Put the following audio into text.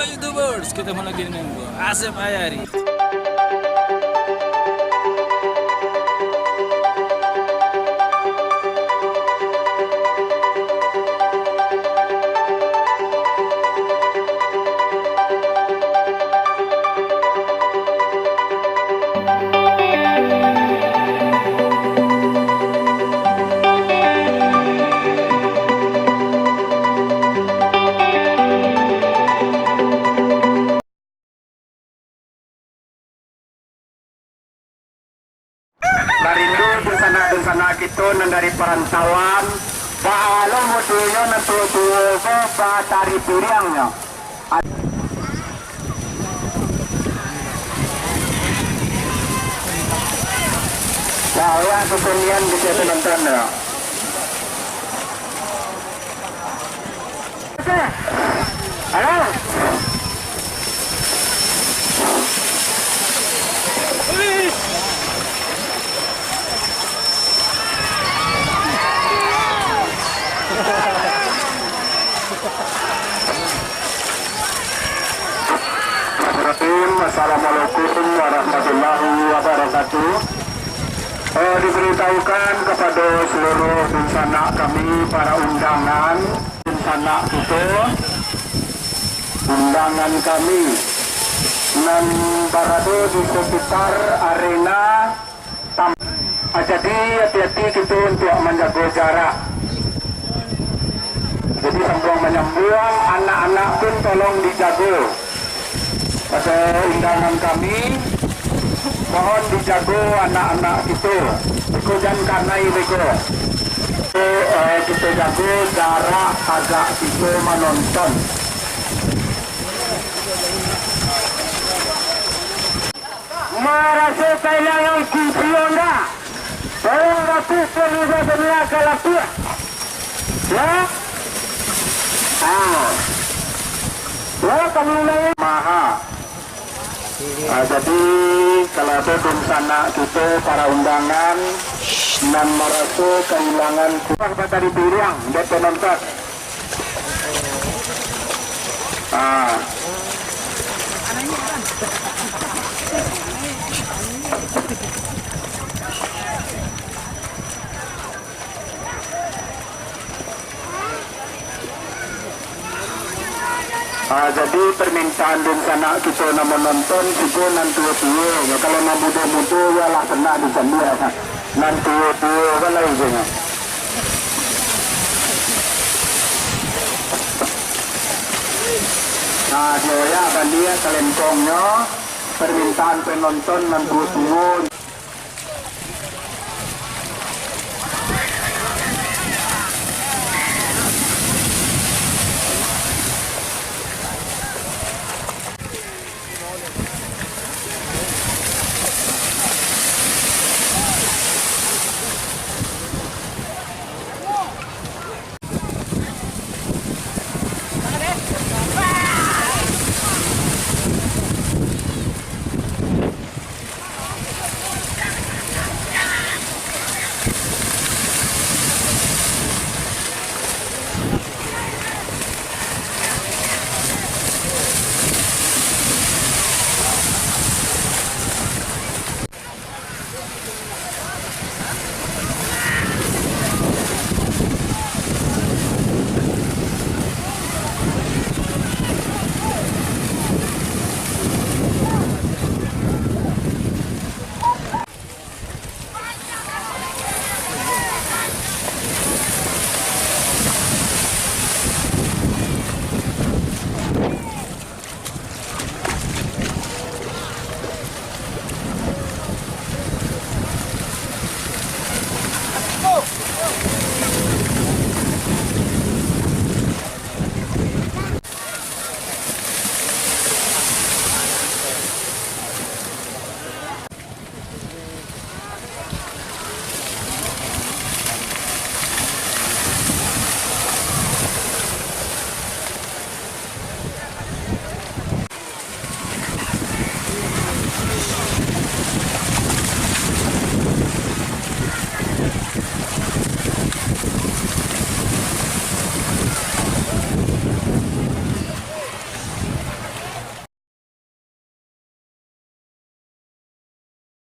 YouTubers, ketemu lagi dengan gue Asep Ayari. Narindo dun sana kita nan dari perantauan baalo modelnya natutuo ko pa tari piriangnya. Saya kesenian bisa penonton ya. Halo. Assalamualaikum warahmatullahi wabarakatuh. Diberitahukan kepada seluruh dunsana kami para undangan dunsana itu, undangan kami nan berada di sekitar arena jadi hati-hati kita untuk menjaga jarak. Jadi sambung menyambung, anak-anak pun tolong dijaga. Pada undangan kami, mohon dijaga anak-anak kita. Jangan karena mereka. Kita jaga jarak agak kita menonton. Merasa kehilangan kunci anda. Tolong rapis pemirsa dunia kalapia. Ya? Ya, kami mulai maha. Jadi kalau ada dunsana kita para undangan dan merasa kehilangan kurang dari pilihan dia penonton. Jadi permintaan dunsana kita nak menonton juga nanti tua. Kalau nak muda-muda ya lah kena di sana. Nanti tua kan lagi je. Dia ya bandia kelentongnya permintaan penonton nanti tua.